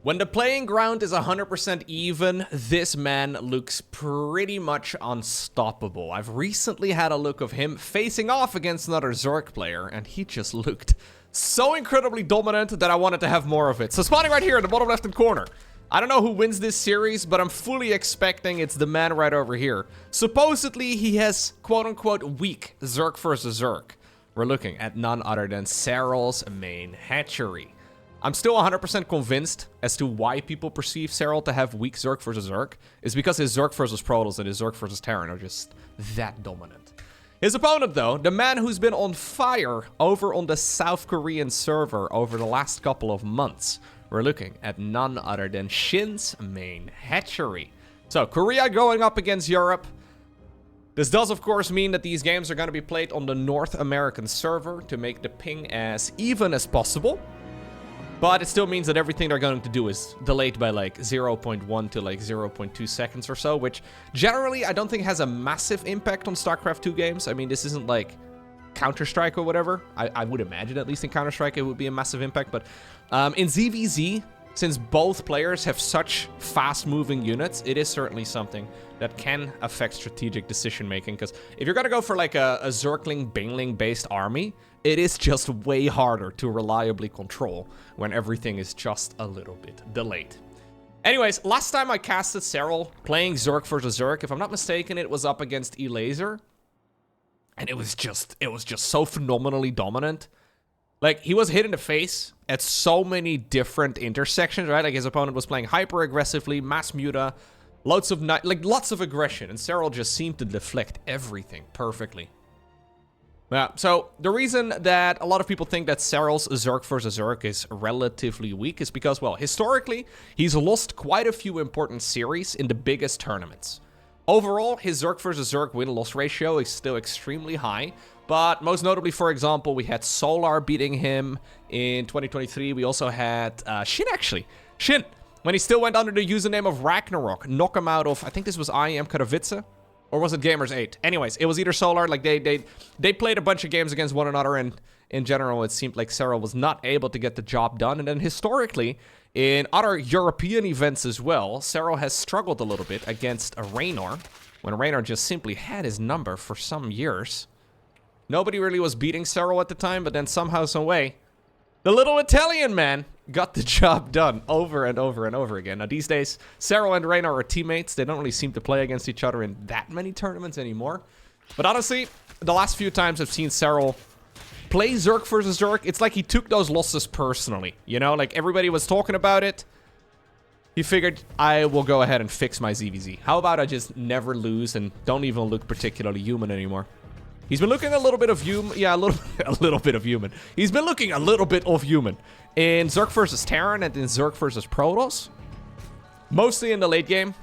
When the playing ground is 100% even, this man looks pretty much unstoppable. I've recently had a look of him facing off against another Zerg player, and he just looked so incredibly dominant that I wanted to have more of it. So spawning right here in the bottom left-hand corner. I don't know who wins this series, but I'm fully expecting it's the man right over here. Supposedly, he has quote-unquote weak Zerg versus Zerg. We're looking at none other than Serral's main hatchery. I'm still 100% convinced as to why people perceive Serral to have weak Zerg versus Zerg. Is because his Zerg versus Protoss and his Zerg versus Terran are just that dominant. His opponent, though, the man who's been on fire over on the South Korean server over the last couple of months. We're looking at none other than SHIN's main hatchery. So, Korea going up against Europe. This does, of course, mean that these games are going to be played on the North American server to make the ping as even as possible. But it still means that everything they're going to do is delayed by like 0.1 to like 0.2 seconds or so, which generally I don't think has a massive impact on StarCraft 2 games. I mean, this isn't like Counter-Strike or whatever. I would imagine at least in Counter-Strike it would be a massive impact, but in ZVZ, since both players have such fast-moving units, it is certainly something that can affect strategic decision-making, because if you're going to go for like a Zergling, Baneling-based army, it is just way harder to reliably control when everything is just a little bit delayed. Anyways, last time I casted Serral playing Zerg versus Zerg, if I'm not mistaken, it was up against Elaser. And it was just so phenomenally dominant. Like, he was hit in the face at so many different intersections, right? Like, his opponent was playing hyper-aggressively, mass muta, lots of aggression, and Serral just seemed to deflect everything perfectly. Yeah, so the reason that a lot of people think that Serral's Zerg versus Zerg is relatively weak is because, well, historically, he's lost quite a few important series in the biggest tournaments. Overall, his Zerg versus Zerg win-loss ratio is still extremely high, but most notably, for example, we had Solar beating him in 2023. We also had SHIN, actually. SHIN, when he still went under the username of Ragnarok, knock him out of, I think this was I Am Kijkwijzer. Or was it Gamers 8? Anyways, it was either Solar, like they played a bunch of games against one another, and in general, it seemed like Serral was not able to get the job done. And then historically, in other European events as well, Serral has struggled a little bit against a Raynor, when Raynor just simply had his number for some years. Nobody really was beating Serral at the time, but then somehow, some way, the little Italian man got the job done over and over and over again. Now, these days, Serral and Raynor are teammates. They don't really seem to play against each other in that many tournaments anymore. But honestly, the last few times I've seen Serral play Zerg versus Zerg, it's like he took those losses personally. You know, like everybody was talking about it. He figured, I will go ahead and fix my ZVZ. How about I just never lose and don't even look particularly human anymore? He's been looking a little bit of human. Yeah, a little bit of human. He's been looking a little bit of human in Zerg versus Terran and in Zerg versus Protoss. Mostly in the late game.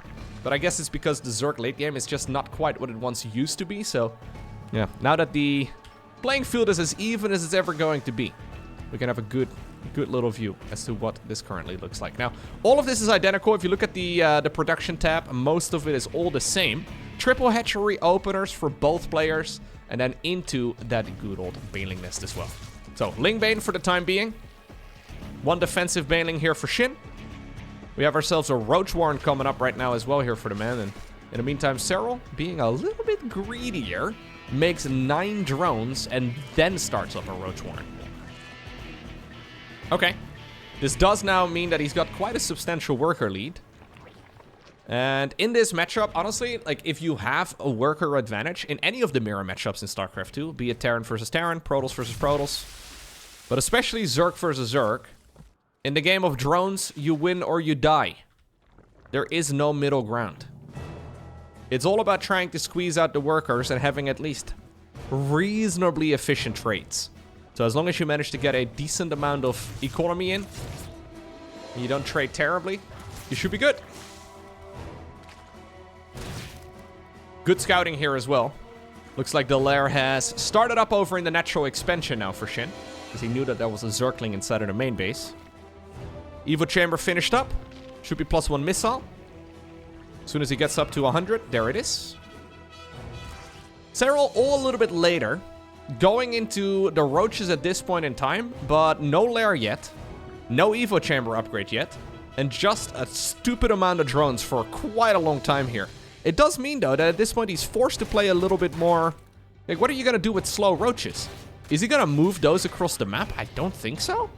But I guess it's because the Zerg late game is just not quite what it once used to be. So, yeah, now that the playing field is as even as it's ever going to be, we can have a good little view as to what this currently looks like. Now, all of this is identical. If you look at the production tab, most of it is all the same. Triple hatchery openers for both players, and then into that good old Baneling nest as well. So, Ling Bane for the time being. One defensive Baneling here for SHIN. We have ourselves a Roach Warren coming up right now as well here for the man. And in the meantime, Serral, being a little bit greedier, makes 9 drones and then starts up a Roach Warren. Okay. This does now mean that he's got quite a substantial worker lead. And in this matchup, honestly, like if you have a worker advantage in any of the mirror matchups in StarCraft 2, be it Terran versus Terran, Protoss versus Protoss, but especially Zerg versus Zerg, in the game of drones, you win or you die. There is no middle ground. It's all about trying to squeeze out the workers and having at least reasonably efficient trades. So as long as you manage to get a decent amount of economy in, and you don't trade terribly, you should be good. Good scouting here as well. Looks like the lair has started up over in the natural expansion now for SHIN, because he knew that there was a Zergling inside of the main base. Evo chamber finished up. Should be +1 missile. As soon as he gets up to 100, there it is. Serral all a little bit later, going into the roaches at this point in time, but no lair yet. No Evo chamber upgrade yet. and just a stupid amount of drones for quite a long time here. It does mean, though, that at this point he's forced to play a little bit more... Like, what are you going to do with slow roaches? Is he going to move those across the map? I don't think so.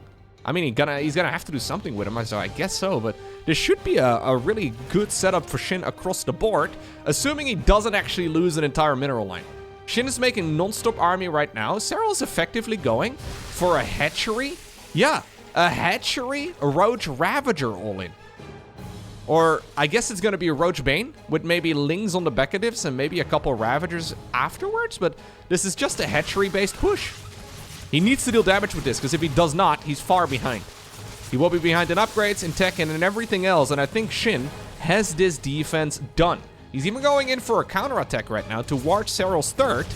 I mean, he's gonna have to do something with them, so I guess so, but this should be a really good setup for Shin across the board, assuming he doesn't actually lose an entire mineral line. Shin is making non-stop army right now. Serral is effectively going for a hatchery. Yeah, a hatchery, a Roach Ravager all in. Or, I guess it's gonna be a Roach Bane, with maybe Lings on the back of this and maybe a couple Ravagers afterwards, but this is just a hatchery-based push. He needs to deal damage with this, because if he does not, he's far behind. He will be behind in upgrades, in tech, and in everything else, and I think Shin has this defense done. He's even going in for a counterattack right now to watch Serral's third.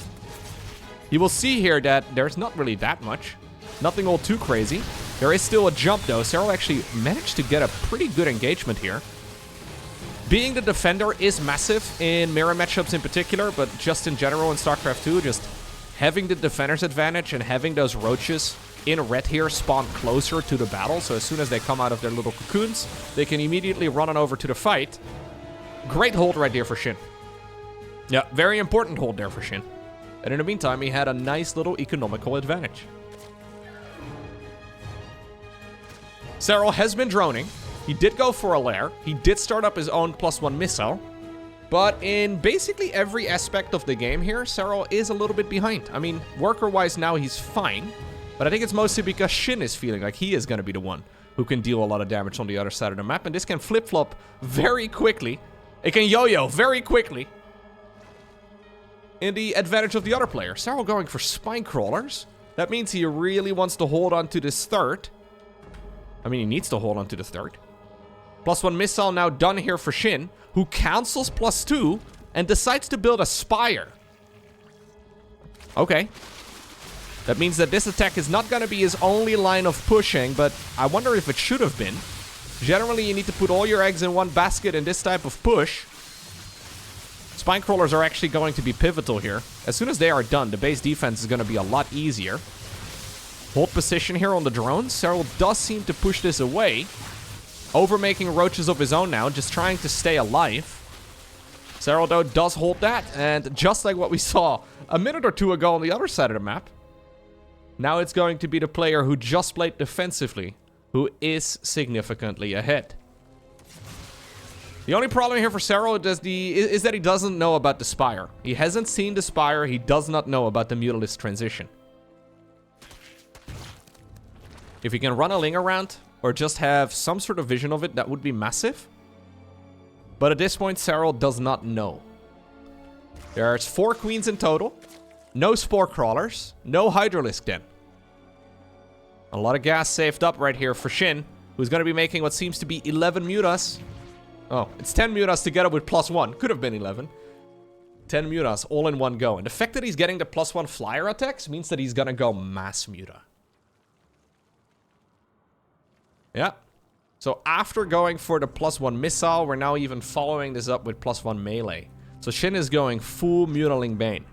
You will see here that there's not really that much. Nothing all too crazy. There is still a jump, though. Serral actually managed to get a pretty good engagement here. Being the defender is massive in mirror matchups in particular, but just in general in StarCraft 2, just having the defender's advantage and having those roaches in red here spawn closer to the battle, so as soon as they come out of their little cocoons, they can immediately run on over to the fight. Great hold right there for Shin. Yeah, very important hold there for Shin. And in the meantime, he had a nice little economical advantage. Serral has been droning. He did go for a lair. He did start up his own +1 missile. But in basically every aspect of the game here, Serral is a little bit behind. I mean, worker-wise now he's fine. But I think it's mostly because Shin is feeling like he is going to be the one who can deal a lot of damage on the other side of the map. And this can flip-flop very quickly. It can yo-yo very quickly in the advantage of the other player. Serral going for spine crawlers. That means he really wants to hold on to this third. I mean, he needs to hold on to the third. +1 missile now done here for Shin, who cancels +2 and decides to build a spire. Okay. That means that this attack is not going to be his only line of pushing, but I wonder if it should have been. Generally, you need to put all your eggs in one basket in this type of push. Spine crawlers are actually going to be pivotal here. As soon as they are done, the base defense is going to be a lot easier. Hold position here on the drones. Serral does seem to push this away. Overmaking roaches of his own now, just trying to stay alive. Serral, though, does hold that, and just like what we saw a minute or two ago on the other side of the map, now it's going to be the player who just played defensively who is significantly ahead. The only problem here for Serral is that he doesn't know about the Spire. He hasn't seen the Spire, he does not know about the Mutalisk transition. If he can run a Ling around, or just have some sort of vision of it, that would be massive. But at this point, Serral does not know. There's 4 queens in total. No spore crawlers. No Hydralisk den. A lot of gas saved up right here for Shin, who's going to be making what seems to be 11 mutas. Oh, it's 10 mutas together with +1. Could have been 11. 10 mutas all in one go. And the fact that he's getting the +1 flyer attacks means that he's going to go mass muta. Yeah. So after going for the +1 missile, we're now even following this up with +1 melee. So Shin is going full Mutaling Bane.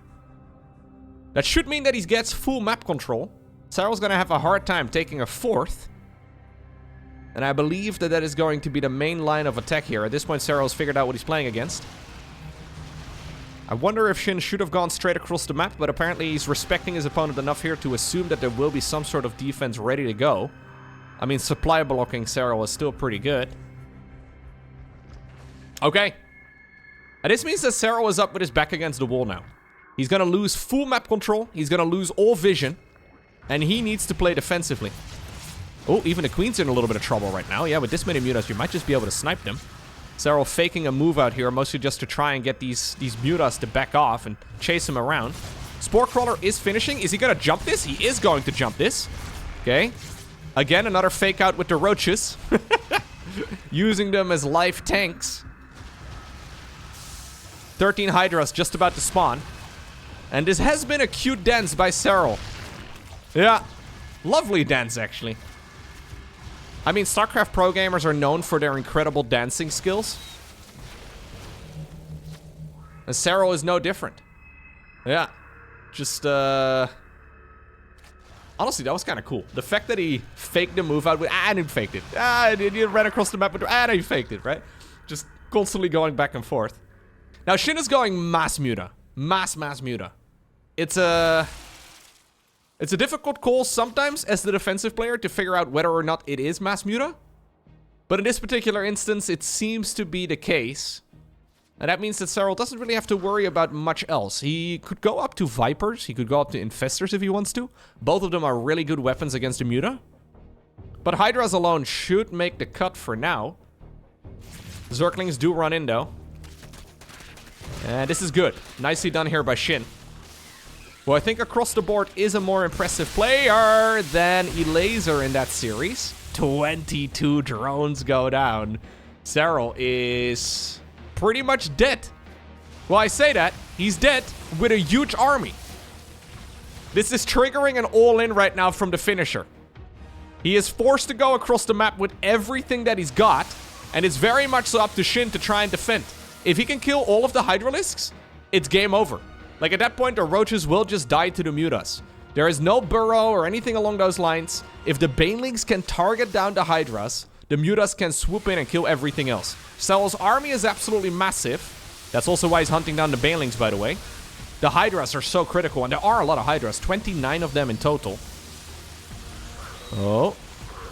That should mean that he gets full map control. Serral's going to have a hard time taking a 4th. And I believe that that is going to be the main line of attack here. At this point, Serral's figured out what he's playing against. I wonder if Shin should have gone straight across the map, but apparently he's respecting his opponent enough here to assume that there will be some sort of defense ready to go. I mean, supply blocking Serral is still pretty good. Okay. And this means that Serral is up with his back against the wall now. He's going to lose full map control. He's going to lose all vision. And he needs to play defensively. Oh, even the queen's in a little bit of trouble right now. Yeah, with this many mutas, you might just be able to snipe them. Serral faking a move out here, mostly just to try and get these mutas to back off and chase him around. Spore Crawler is finishing. Is he going to jump this? He is going to jump this. Okay. Again, another fake out with the roaches. Using them as life tanks. 13 Hydras just about to spawn. And this has been a cute dance by Serral. Yeah. Lovely dance, actually. I mean, StarCraft pro gamers are known for their incredible dancing skills. And Serral is no different. Yeah. Just, Honestly, that was kind of cool. The fact that he faked the move out with, and he faked it. He ran across the map with, and he faked it, right? Just constantly going back and forth. Now, Shin is going mass Muta. Mass Muta. It's a difficult call sometimes as the defensive player to figure out whether or not it is mass Muta. But in this particular instance, it seems to be the case. And that means that Serral doesn't really have to worry about much else. He could go up to Vipers. He could go up to Infestors if he wants to. Both of them are really good weapons against the Muta. But Hydras alone should make the cut for now. Zerglings do run in, though. And this is good. Nicely done here by Shin. Who I think across the board is a more impressive player than Elaser in that series. 22 drones go down. Serral is pretty much dead. Well, I say that. He's dead with a huge army. This is triggering an all-in right now from the finisher. He is forced to go across the map with everything that he's got. And it's very much so up to Shin to try and defend. If he can kill all of the Hydralisks, it's game over. Like, at that point, the Roaches will just die to the Mutas. There is no Burrow or anything along those lines. If the Banelings can target down the Hydras, the Mutas can swoop in and kill everything else. Serral's army is absolutely massive. That's also why he's hunting down the Banelings, by the way. The Hydras are so critical, and there are a lot of Hydras. 29 of them in total. Oh.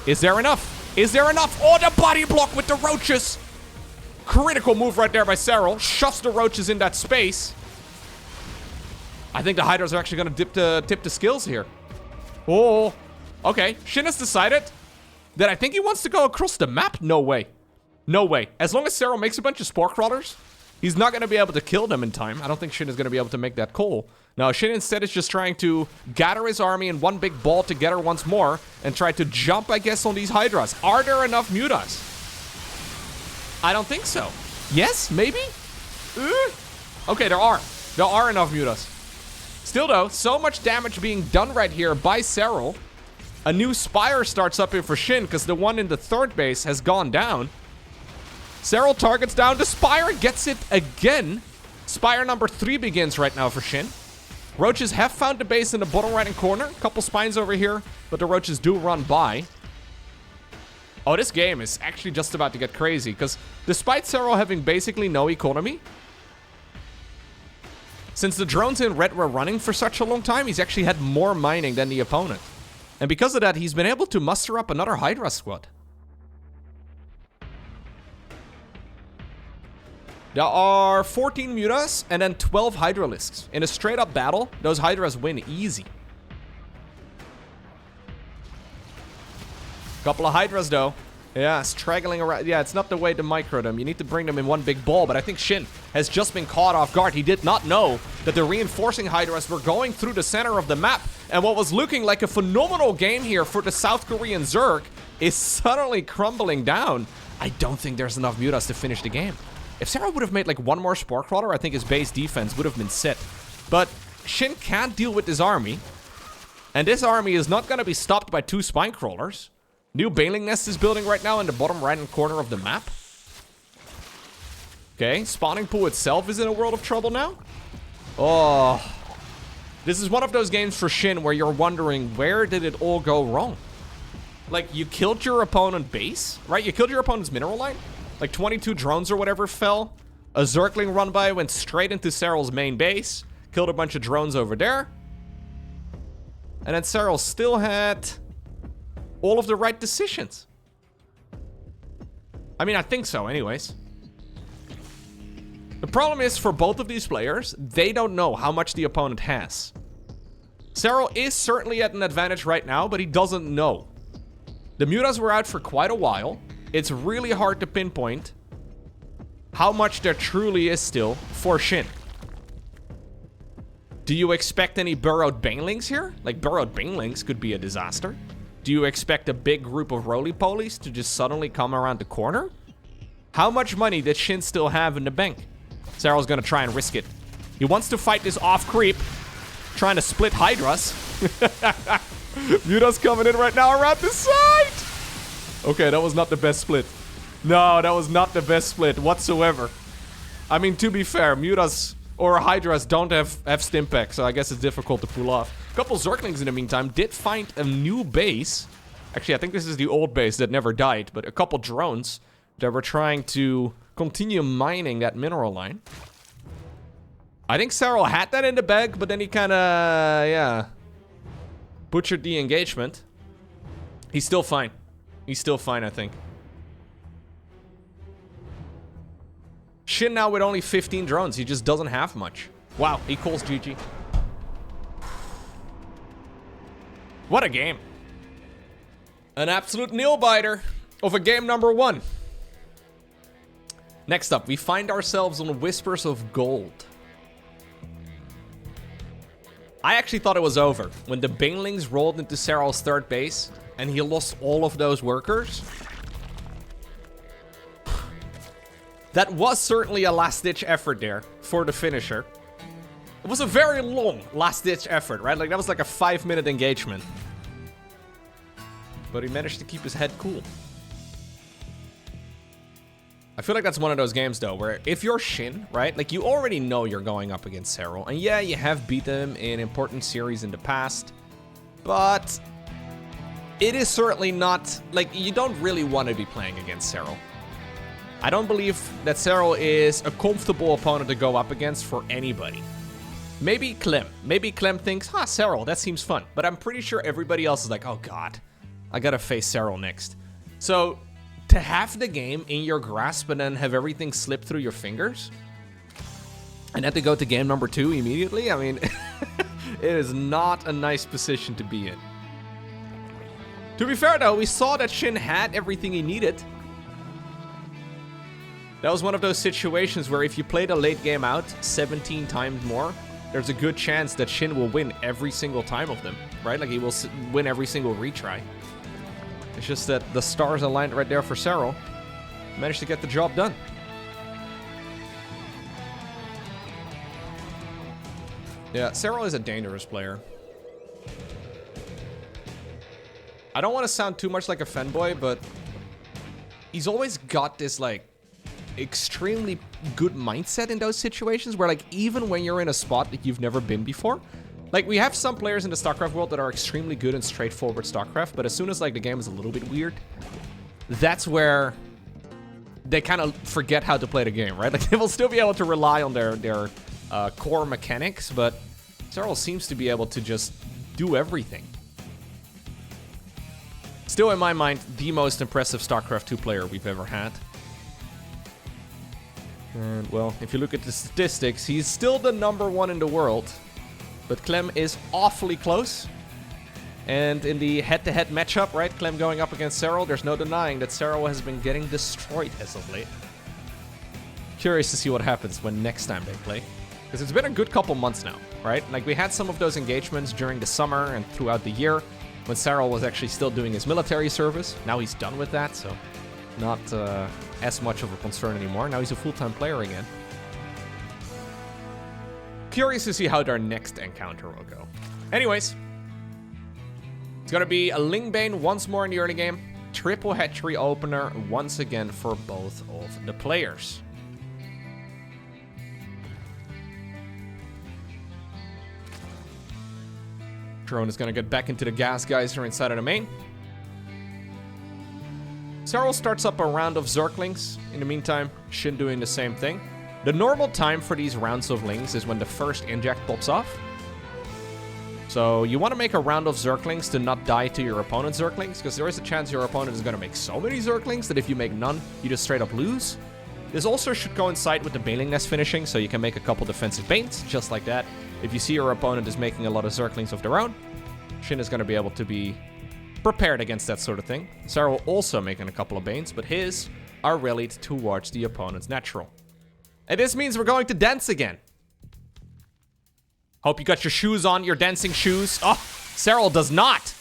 Is there enough? Is there enough? Oh, the body block with the Roaches. Critical move right there by Serral. Shoves the Roaches in that space. I think the Hydras are actually going to tip the skills here. Oh. Okay. Shin has decided that I think he wants to go across the map. No way. No way. As long as Serral makes a bunch of Spore Crawlers, he's not going to be able to kill them in time. I don't think Shin is going to be able to make that call. No, Shin instead is just trying to gather his army in one big ball together once more and try to jump, I guess, on these Hydras. Are there enough Mutas? I don't think so. Yes? Maybe? Okay, there are. There are enough Mutas. Still, though, so much damage being done right here by Serral. A new Spire starts up here for Shin because the one in the third base has gone down. Serral targets down the Spire, gets it again. Spire number 3 begins right now for Shin. Roaches have found the base in the bottom right-hand corner. A couple spines over here, but the Roaches do run by. Oh, this game is actually just about to get crazy because despite Serral having basically no economy, since the drones in red were running for such a long time, he's actually had more mining than the opponent. And because of that, he's been able to muster up another Hydra squad. There are 14 Mutas and then 12 Hydralisks. In a straight-up battle, those Hydras win easy. Couple of Hydras, though. Yeah, straggling around. Yeah, it's not the way to micro them. You need to bring them in one big ball. But I think Shin has just been caught off guard. He did not know that the reinforcing Hydras were going through the center of the map. And what was looking like a phenomenal game here for the South Korean Zerg is suddenly crumbling down. I don't think there's enough Mutas to finish the game. If Serral would have made like one more Spore Crawler, I think his base defense would have been set. But Shin can't deal with this army. And this army is not going to be stopped by 2 Spine Crawlers. New Baneling Nest is building right now in the bottom right-hand corner of the map. Okay, Spawning Pool itself is in a world of trouble now. Oh. This is one of those games for Shin where you're wondering, where did it all go wrong? Like, you killed your opponent base, right? You killed your opponent's mineral line. Like, 22 drones or whatever fell. A Zergling run by went straight into Serral's main base. Killed a bunch of drones over there. And then Serral still had all of the right decisions. I mean, I think so anyways. The problem is, for both of these players, they don't know how much the opponent has. Serral is certainly at an advantage right now, but he doesn't know. The Mutas were out for quite a while. It's really hard to pinpoint how much there truly is still for Shin. Do you expect any burrowed Banelings here? Like, burrowed Banelings could be a disaster. Do you expect a big group of roly-polies to just suddenly come around the corner? How much money does Shin still have in the bank? Serral's gonna try and risk it. He wants to fight this off-creep, trying to split Hydras. Mutas coming in right now around the side! Okay, that was not the best split. No, that was not the best split whatsoever. I mean, to be fair, Mutas or Hydras don't have Stimpack, so I guess it's difficult to pull off. A couple Zerglings in the meantime did find a new base. Actually, I think this is the old base that never died, but a couple drones that were trying to continue mining that mineral line. I think Serral had that in the bag, but then he kind of, yeah, butchered the engagement. He's still fine. He's still fine, I think. Shin now with only 15 drones. He just doesn't have much. Wow, he calls GG. What a game. An absolute nail-biter of a game number 1. Next up, we find ourselves on Whispers of Gold. I actually thought it was over when the Banelings rolled into Serral's third base and he lost all of those workers. That was certainly a last-ditch effort there for the finisher. It was a very long last-ditch effort, right? Like, that was like a 5-minute engagement. But he managed to keep his head cool. I feel like that's one of those games, though, where if you're Shin, right? Like, you already know you're going up against Serral. And yeah, you have beat them in important series in the past. But it is certainly not... Like, you don't really want to be playing against Serral. I don't believe that Serral is a comfortable opponent to go up against for anybody. Maybe Clem. Maybe Clem thinks, Serral, that seems fun. But I'm pretty sure everybody else is like, oh, God, I gotta face Serral next. So... to have the game in your grasp and then have everything slip through your fingers and have to go to game number 2 immediately, I mean, it is not a nice position to be in. To be fair, though, we saw that Shin had everything he needed. That was one of those situations where if you played a late game out 17 times more, there's a good chance that Shin will win every single time of them, right? Like, he will win every single retry. It's just that the stars aligned right there for Serral. Managed to get the job done. Yeah, Serral is a dangerous player. I don't want to sound too much like a fanboy, but he's always got this, like, extremely good mindset in those situations where, like, even when you're in a spot that you've never been before, like, we have some players in the StarCraft world that are extremely good in straightforward StarCraft, but as soon as, like, the game is a little bit weird, that's where they kind of forget how to play the game, right? Like, they will still be able to rely on their core mechanics, but Serral seems to be able to just do everything. Still, in my mind, the most impressive StarCraft 2 player we've ever had. And, well, if you look at the statistics, he's still the #1 in the world. But Clem is awfully close. And in the head-to-head matchup, right, Clem going up against Serral, there's no denying that Serral has been getting destroyed as of late. Curious to see what happens when next time they play. Because it's been a good couple months now, right? Like, we had some of those engagements during the summer and throughout the year when Serral was actually still doing his military service. Now he's done with that, so not as much of a concern anymore. Now he's a full-time player again. Curious to see how their next encounter will go. Anyways, it's gonna be a Lingbane once more in the early game. Triple hatchery opener once again for both of the players. Drone is gonna get back into the gas geyser inside of the main. Serral starts up a round of Zerglings. In the meantime, Shin doing the same thing. The normal time for these rounds of Lings is when the first inject pops off. So you want to make a round of Zerglings to not die to your opponent's Zerglings, because there is a chance your opponent is going to make so many Zerglings that if you make none, you just straight up lose. This also should coincide with the Baneling Nest finishing, so you can make a couple defensive Banes, just like that. If you see your opponent is making a lot of Zerglings of their own, Shin is going to be able to be prepared against that sort of thing. Serral also making a couple of Banes, but his are rallied towards the opponent's natural. And this means we're going to dance again. Hope you got your shoes on, your dancing shoes. Oh, Serral does not.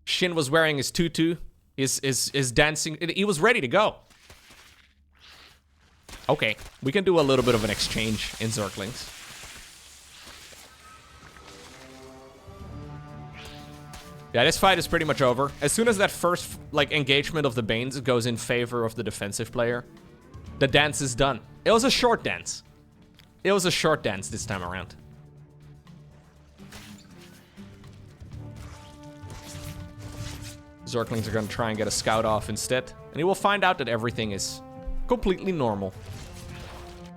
Shin was wearing his tutu, his dancing. He was ready to go. Okay, we can do a little bit of an exchange in Zerglings. Yeah, this fight is pretty much over. As soon as that first, like, engagement of the Banes goes in favor of the defensive player, the dance is done. It was a short dance. It was a short dance this time around. Zerglings are going to try and get a scout off instead. And he will find out that everything is completely normal.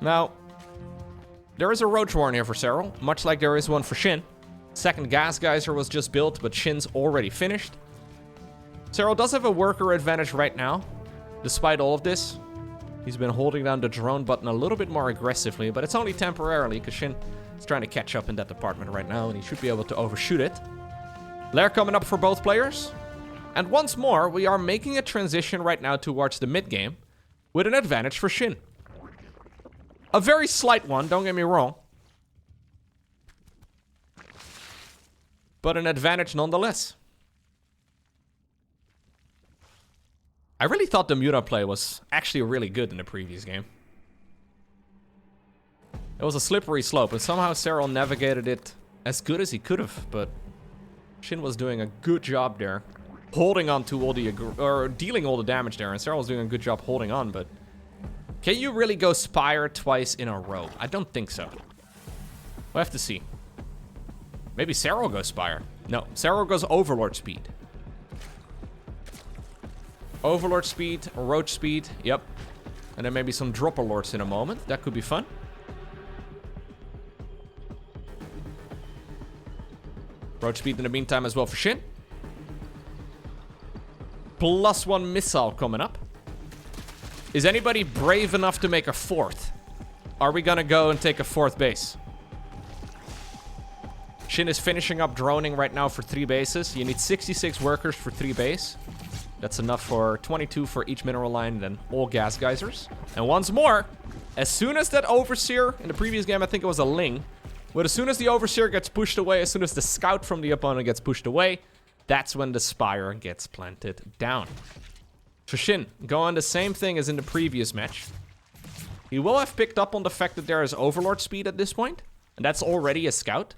Now, there is a Roach Warren here for Serral, much like there is one for Shin. Second Gas Geyser was just built, but Shin's already finished. Serral does have a worker advantage right now, despite all of this. He's been holding down the drone button a little bit more aggressively, but it's only temporarily, because Shin is trying to catch up in that department right now, and he should be able to overshoot it. Lair coming up for both players. And once more, we are making a transition right now towards the mid-game, with an advantage for Shin. A very slight one, don't get me wrong. But an advantage nonetheless. I really thought the Muta play was actually really good in the previous game. It was a slippery slope, and somehow Serral navigated it as good as he could have, but Shin was doing a good job there. Holding on to all the, or dealing all the damage there, and Serral was doing a good job holding on, but can you really go Spire twice in a row? I don't think so. We'll have to see. Maybe Serral goes Spire. No, Serral goes Overlord speed. Overlord speed, Roach speed, yep. And then maybe some Dropper Lords in a moment. That could be fun. Roach speed in the meantime as well for Shin. +1 missile coming up. Is anybody brave enough to make a fourth? Are we gonna go and take a fourth base? Shin is finishing up droning right now for 3 bases. You need 66 workers for 3 base. That's enough for 22 for each mineral line, then all gas geysers. And once more, as soon as that Overseer, in the previous game I think it was a Ling, but as soon as the Overseer gets pushed away, as soon as the scout from the opponent gets pushed away, that's when the Spire gets planted down. For Shin, going the same thing as in the previous match. He will have picked up on the fact that there is Overlord speed at this point, and that's already a scout.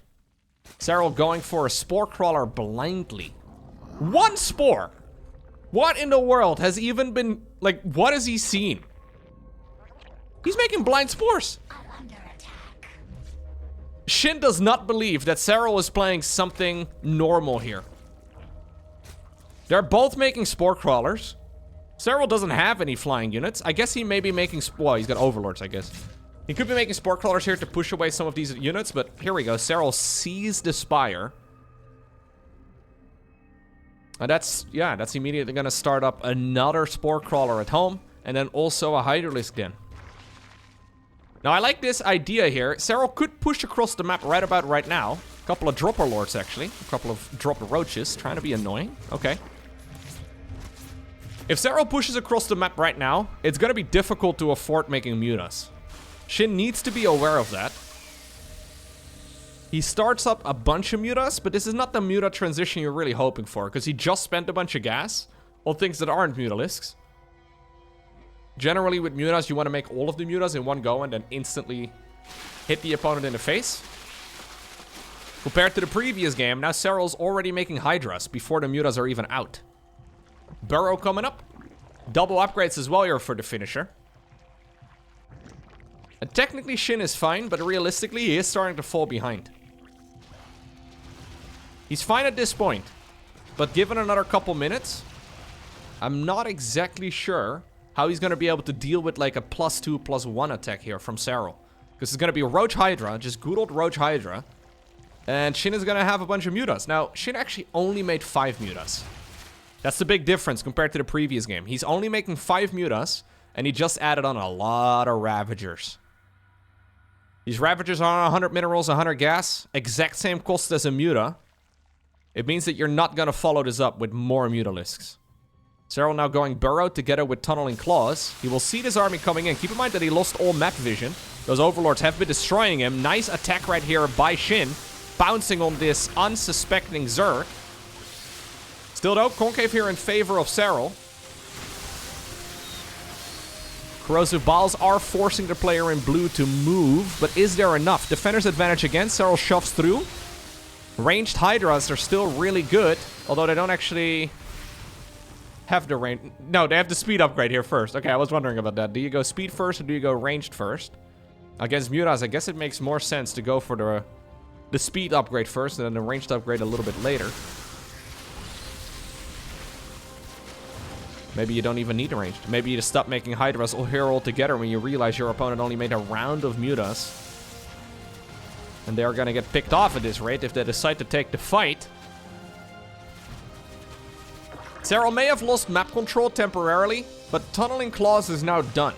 Serral going for a Spore Crawler blindly. 1 Spore! What in the world has even been, like, what has he seen? He's making blind spores. Shin does not believe that Serral is playing something normal here. They're both making Spore Crawlers. Serral doesn't have any flying units. I guess he may be making... Well, he's got Overlords, I guess. He could be making Spore Crawlers here to push away some of these units, but here we go. Serral sees the Spire. And that's immediately going to start up another Spore Crawler at home, and then also a Hydralisk Den. Now, I like this idea here. Serral could push across the map right about right now. A couple of Dropper Lords, actually. A couple of Dropper Roaches, trying to be annoying. Okay. If Serral pushes across the map right now, it's going to be difficult to afford making Mutas. Shin needs to be aware of that. He starts up a bunch of Mutas, but this is not the Muta transition you're really hoping for, because he just spent a bunch of gas on things that aren't Mutalisks. Generally, with Mutas, you want to make all of the Mutas in one go and then instantly hit the opponent in the face. Compared to the previous game, now Serral's already making Hydras before the Mutas are even out. Burrow coming up. Double upgrades as well here for the finisher. And technically Shin is fine, but realistically he is starting to fall behind. He's fine at this point, but given another couple minutes, I'm not exactly sure how he's going to be able to deal with like a +2/+1 attack here from Serral. Because it's going to be Roach Hydra, just good old Roach Hydra. And Shin is going to have a bunch of Mutas. Now, Shin actually only made 5 Mutas. That's the big difference compared to the previous game. He's only making 5 Mutas, and he just added on a lot of Ravagers. These Ravagers are on 100 minerals, 100 gas. Exact same cost as a Muta. It means that you're not going to follow this up with more Mutalisks. Serral now going Burrow together with Tunneling Claws. He will see this army coming in. Keep in mind that he lost all map vision. Those Overlords have been destroying him. Nice attack right here by Shin. Bouncing on this unsuspecting Zerg. Still though, Concave here in favor of Serral. Corrosive Balls are forcing the player in blue to move, but is there enough? Defender's advantage again. Serral shoves through. Ranged Hydras are still really good, although they don't actually have the range. No, they have the speed upgrade here first. Okay, I was wondering about that. Do you go speed first or do you go ranged first? Against Mutas, I guess it makes more sense to go for the speed upgrade first and then the ranged upgrade a little bit later. Maybe you don't even need a ranged. Maybe you just stop making Hydras all here altogether when you realize your opponent only made a round of Mutas. And they're gonna get picked off at this rate if they decide to take the fight. Serral may have lost map control temporarily, but Tunneling Claws is now done.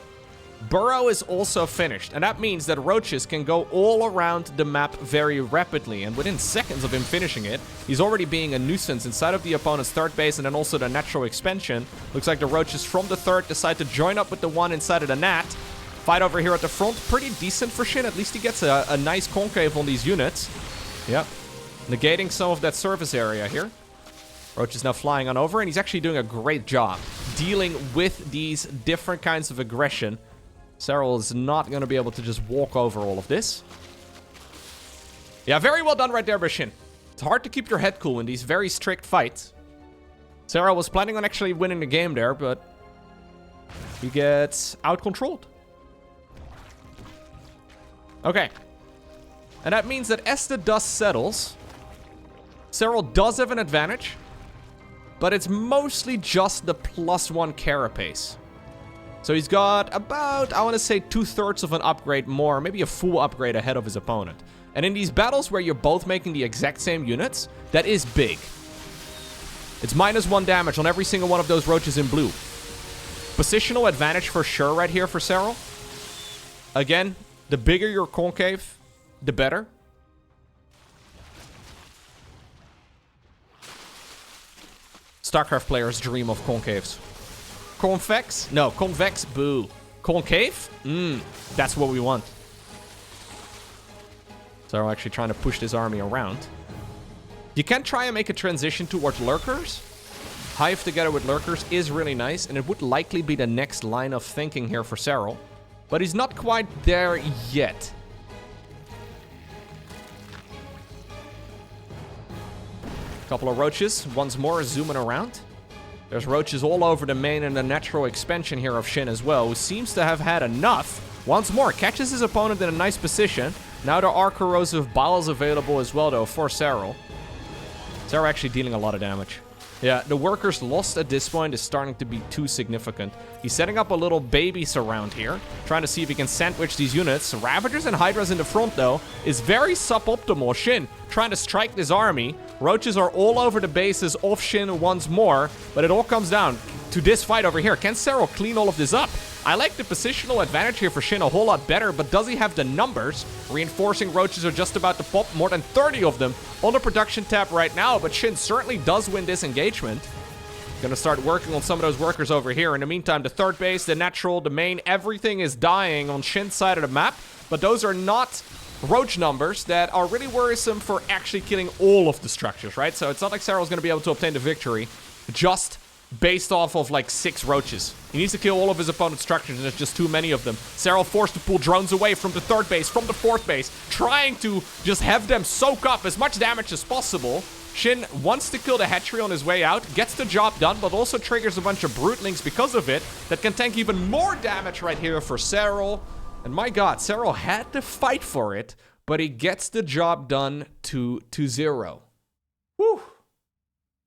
Burrow is also finished, and that means that Roaches can go all around the map very rapidly, and within seconds of him finishing it, he's already being a nuisance inside of the opponent's third base and then also the natural expansion. Looks like the Roaches from the third decide to join up with the one inside of the Nat. Fight over here at the front, pretty decent for Shin. At least he gets a nice concave on these units. Yep. Negating some of that surface area here. Roach is now flying on over, and he's actually doing a great job dealing with these different kinds of aggression. Serral is not going to be able to just walk over all of this. Yeah, very well done right there by Shin. It's hard to keep your head cool in these very strict fights. Serral was planning on actually winning the game there, but he gets out-controlled. Okay. And that means that as the dust settles, Serral does have an advantage, but it's mostly just the +1 carapace. So he's got about, I want to say, 2/3 of an upgrade more, maybe a full upgrade ahead of his opponent. And in these battles where you're both making the exact same units, that is big. It's -1 damage on every single one of those Roaches in blue. Positional advantage for sure right here for Serral. Again, the bigger your concave, the better. StarCraft players dream of concaves. Convex? No, convex, boo. Concave? That's what we want. So we're actually trying to push this army around. You can try and make a transition towards lurkers. Hive together with lurkers is really nice, and it would likely be the next line of thinking here for Serral. But he's not quite there yet. Couple of Roaches, once more zooming around. There's Roaches all over the main and the natural expansion here of Shin as well, who seems to have had enough. Once more, catches his opponent in a nice position. Now there are corrosive balls available as well, though, for Serral. Serral actually dealing a lot of damage. Yeah, the workers lost at this point is starting to be too significant. He's setting up a little baby surround here, trying to see if he can sandwich these units. Ravagers and Hydras in the front, though, is very suboptimal. Shin trying to strike this army. Roaches are all over the bases of Shin once more, but it all comes down to this fight over here. Can Serral clean all of this up? I like the positional advantage here for Shin a whole lot better, but does he have the numbers? Reinforcing Roaches are just about to pop, more than 30 of them on the production tab right now, but Shin certainly does win this engagement. Gonna start working on some of those workers over here. In the meantime, the third base, the natural, the main, everything is dying on Shin's side of the map, but those are not Roach numbers that are really worrisome for actually killing all of the structures, right? So it's not like Serral's gonna be able to obtain the victory just based off of like 6 Roaches. He needs to kill all of his opponent's structures, and there's just too many of them. Serral forced to pull drones away from the third base, from the fourth base, trying to just have them soak up as much damage as possible. Shin wants to kill the hatchery on his way out, gets the job done, but also triggers a bunch of Brootlings because of it that can tank even more damage right here for Serral. And my god, Serral had to fight for it, but he gets the job done 2-0. Whew.